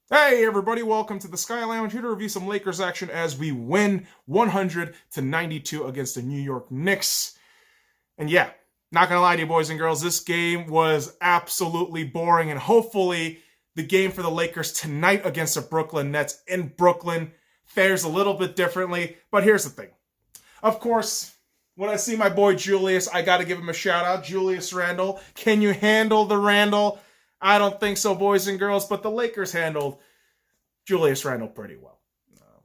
Hey everybody, welcome to the Sky Lounge, here to review some Lakers action as we win 100-92 against the New York Knicks. And yeah, not gonna lie to you boys and girls, this game was absolutely boring, and hopefully the game for the Lakers tonight against the Brooklyn Nets in Brooklyn fares a little bit differently. But here's the thing. Of course, when I see my boy Julius, I gotta give him a shout out. Julius Randle, can you handle the Randle? I don't think so, boys and girls, but the Lakers handled Julius Randle pretty well.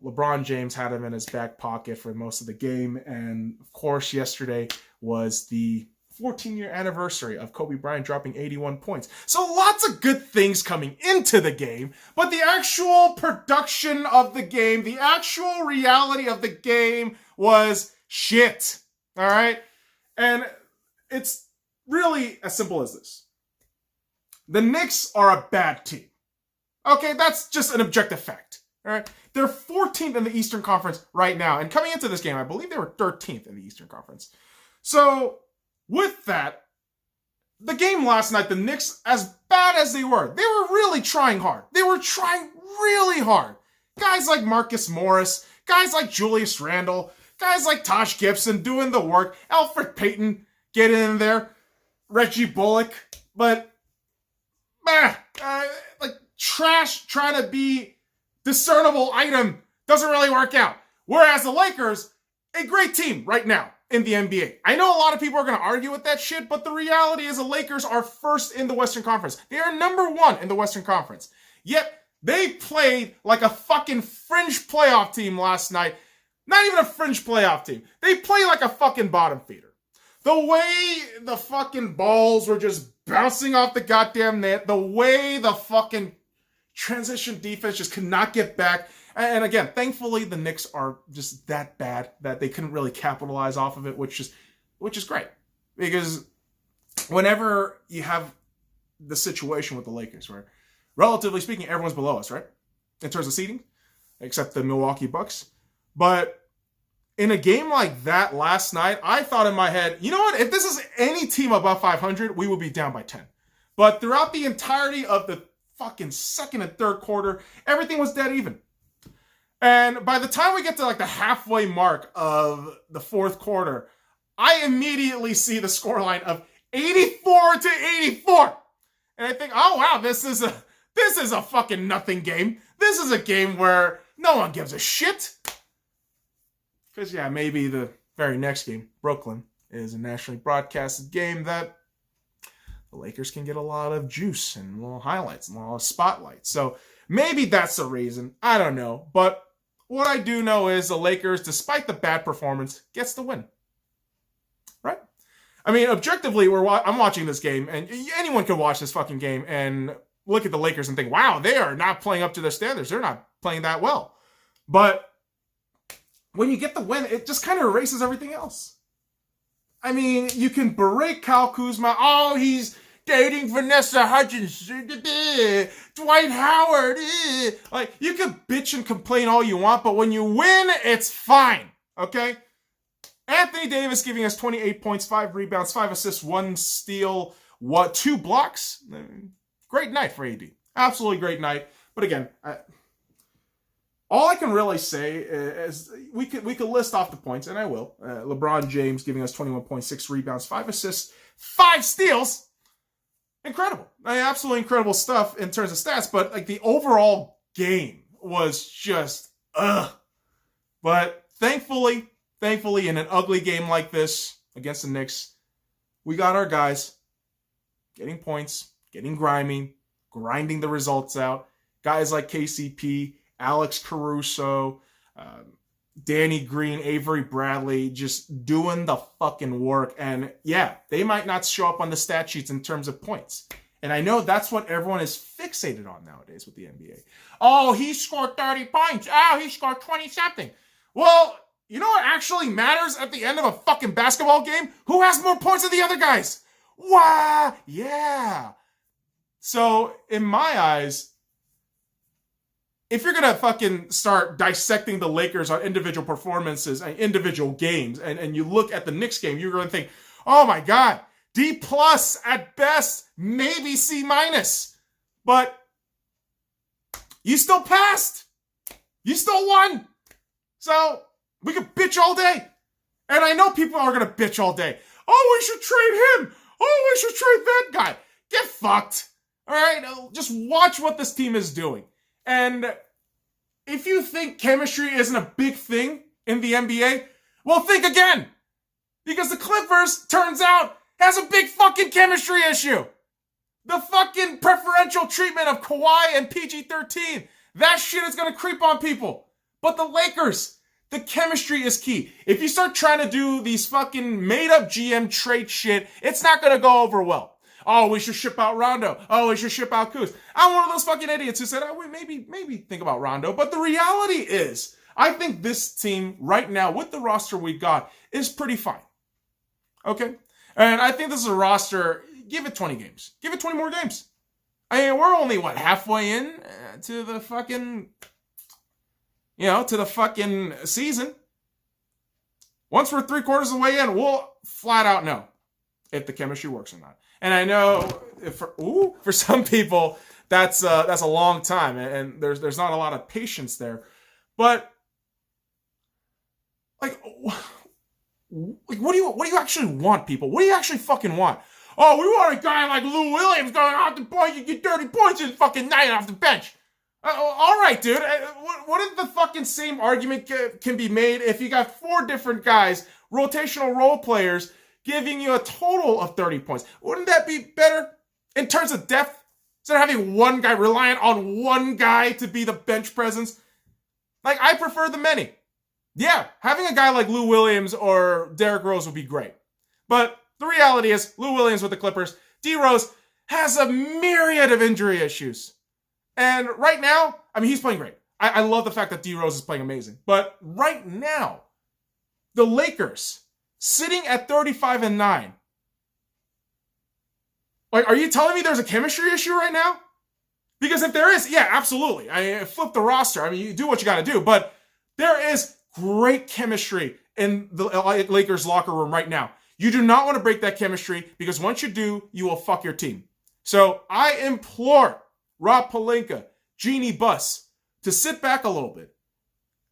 LeBron James had him in his back pocket for most of the game, and of course, yesterday was the 14-year anniversary of Kobe Bryant dropping 81 points. So lots of good things coming into the game, but the actual production of the game, the actual reality of the game was shit. All right? And it's really as simple as this. The Knicks are a bad team. Okay, that's just an objective fact. All right, they're 14th in the Eastern Conference right now, and coming into this game, I believe they were 13th in the Eastern Conference. So, with that, the game last night, the Knicks, as bad as they were really trying hard. They were trying really hard. Guys like Marcus Morris, guys like Julius Randle, guys like Taj Gibson doing the work, Elfrid Payton getting in there, Reggie Bullock, but like trash trying to be discernible item doesn't really work out. Whereas the Lakers, a great team right now in the NBA. I know a lot of people are going to argue with that shit, but the reality is the Lakers are first in the Western Conference. They are number one in the Western Conference. Yet they played like a fucking fringe playoff team last night. Not even a fringe playoff team. They play like a fucking bottom feeder. The way the fucking balls were just bouncing off the goddamn net, the way the fucking transition defense just could not get back. And again, thankfully the Knicks are just that bad that they couldn't really capitalize off of it, which is great. Because whenever you have the situation with the Lakers where, relatively speaking, everyone's below us, right? In terms of seeding, except the Milwaukee Bucks. But in a game like that last night, I thought in my head, you know what? If this is any team above 500, we would be down by 10. But throughout the entirety of the fucking second and third quarter, everything was dead even. And by the time we get to like the halfway mark of the fourth quarter, I immediately see the scoreline of 84-84. And I think, oh wow, this is a fucking nothing game. This is a game where no one gives a shit. Because, yeah, maybe the very next game, Brooklyn, is a nationally broadcasted game that the Lakers can get a lot of juice and little highlights and a lot of spotlight. So maybe that's the reason. I don't know. But what I do know is the Lakers, despite the bad performance, gets the win. Right? I mean, objectively, I'm watching this game, and anyone could watch this fucking game and look at the Lakers and think, wow, they are not playing up to their standards. They're not playing that well. But when you get the win, it just kind of erases everything else. I mean, you can berate Kyle Kuzma. Oh, he's dating Vanessa Hudgens. Dwight Howard. Like, you can bitch and complain all you want, but when you win, it's fine. Okay? Anthony Davis giving us 28 points, 5 rebounds, 5 assists, 1 steal, 2 blocks. Great night for AD. Absolutely great night. But again, all I can really say is we could list off the points, and I will. LeBron James giving us 21.6 rebounds, 5 assists, 5 steals. Incredible. I mean, absolutely incredible stuff in terms of stats, but like the overall game was just But thankfully, in an ugly game like this against the Knicks, we got our guys getting points, getting grinding the results out. Guys like KCP, Alex Caruso, Danny Green, Avery Bradley, just doing the fucking work. And yeah, they might not show up on the stat sheets in terms of points. And I know that's what everyone is fixated on nowadays with the NBA. Oh, he scored 30 points. Oh, he scored 20-something. Well, you know what actually matters at the end of a fucking basketball game? Who has more points than the other guys? Wow, yeah. So, in my eyes, if you're going to fucking start dissecting the Lakers on individual performances and individual games, and you look at the Knicks game, you're going to think, oh my God, D+ at best, maybe C-. But You still passed. You still won. So we could bitch all day. And I know people are going to bitch all day. Oh, we should trade him. Oh, we should trade that guy. Get fucked. All right? Just watch what this team is doing. And if you think chemistry isn't a big thing in the NBA, well, think again. Because the Clippers, turns out, has a big fucking chemistry issue. The fucking preferential treatment of Kawhi and PG-13. That shit is going to creep on people. But the Lakers, the chemistry is key. If you start trying to do these fucking made-up GM trade shit, it's not going to go over well. Oh, we should ship out Rondo. Oh, we should ship out Kuz. I'm one of those fucking idiots who said, oh, maybe think about Rondo. But the reality is, I think this team right now, with the roster we got, is pretty fine. Okay? And I think this is a roster, give it 20 games. Give it 20 more games. I mean, we're only, halfway in to the fucking, to the fucking season. Once we're 3/4 of the way in, we'll flat out know if the chemistry works or not. And I know for some people that's a long time, and there's not a lot of patience there. But what do you actually want, people? What do you actually fucking want? Oh, we want a guy like Lou Williams going off the bench. You get 30 points in fucking night off the bench. All right, dude. What if the fucking same argument can be made if you got 4 different guys, rotational role players, giving you a total of 30 points? Wouldn't that be better in terms of depth? Instead of having one guy, reliant on one guy to be the bench presence? I prefer the many. Yeah, having a guy like Lou Williams or Derrick Rose would be great. But the reality is, Lou Williams with the Clippers, D Rose has a myriad of injury issues. And right now, he's playing great. I love the fact that D Rose is playing amazing. But right now, the Lakers, sitting at 35-9. Are you telling me there's a chemistry issue right now? Because if there is, yeah, absolutely. Flip the roster. You do what you got to do. But there is great chemistry in the Lakers locker room right now. You do not want to break that chemistry, because once you do, you will fuck your team. So I implore Rob Pelinka, Jeannie Buss, to sit back a little bit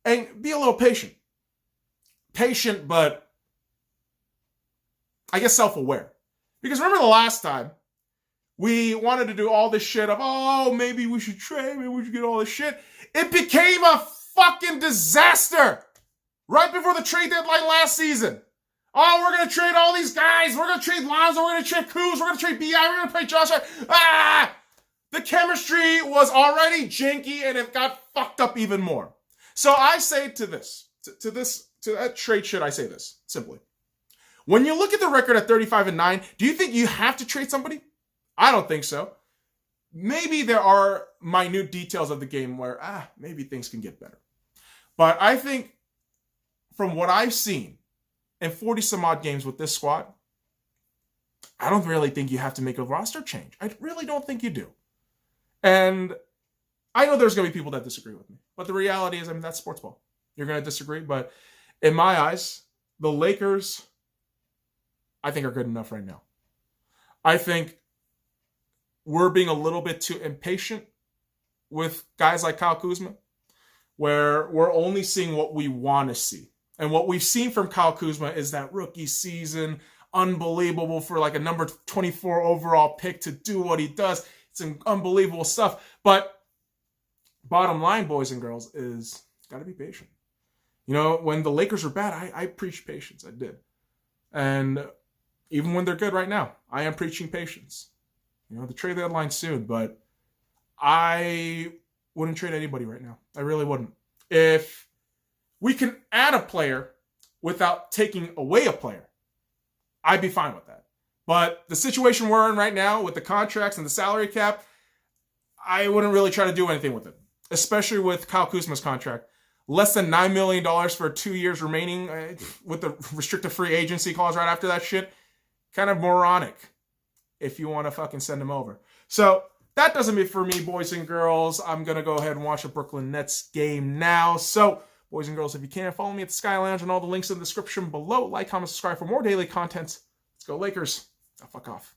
and be a little patient. Patient, but I guess self-aware. Because remember the last time we wanted to do all this shit of, oh, maybe we should trade, maybe we should get all this shit. It became a fucking disaster right before the trade deadline last season. Oh, we're going to trade all these guys. We're going to trade Lonzo. We're going to trade Kuz. We're going to trade B.I. We're going to trade Josh. The chemistry was already janky, and it got fucked up even more. So I say to that trade shit, I say this simply. When you look at the record at 35-9, do you think you have to trade somebody? I don't think so. Maybe there are minute details of the game where, maybe things can get better. But I think from what I've seen in 40 some odd games with this squad, I don't really think you have to make a roster change. I really don't think you do. And I know there's going to be people that disagree with me. But the reality is, that's sports ball. You're going to disagree. But in my eyes, the Lakers, I think, are good enough right now. I think we're being a little bit too impatient with guys like Kyle Kuzma, where we're only seeing what we want to see. And what we've seen from Kyle Kuzma is that rookie season, unbelievable for a number 24 overall pick to do what he does. It's unbelievable stuff. But bottom line, boys and girls, is got to be patient. When the Lakers were bad, I preached patience. I did. And even when they're good right now, I am preaching patience. The trade deadline soon, but I wouldn't trade anybody right now. I really wouldn't. If we can add a player without taking away a player, I'd be fine with that. But the situation we're in right now with the contracts and the salary cap, I wouldn't really try to do anything with it, especially with Kyle Kuzma's contract. Less than $9 million for 2 years remaining with the restricted free agency clause right after that shit. Kind of moronic if you want to fucking send him over. So that doesn't it for me, boys and girls. I'm going to go ahead and watch the Brooklyn Nets game now. So, boys and girls, if you can, follow me at the Sky Lounge and all the links in the description below. Like, comment, subscribe for more daily content. Let's go Lakers. Now fuck off.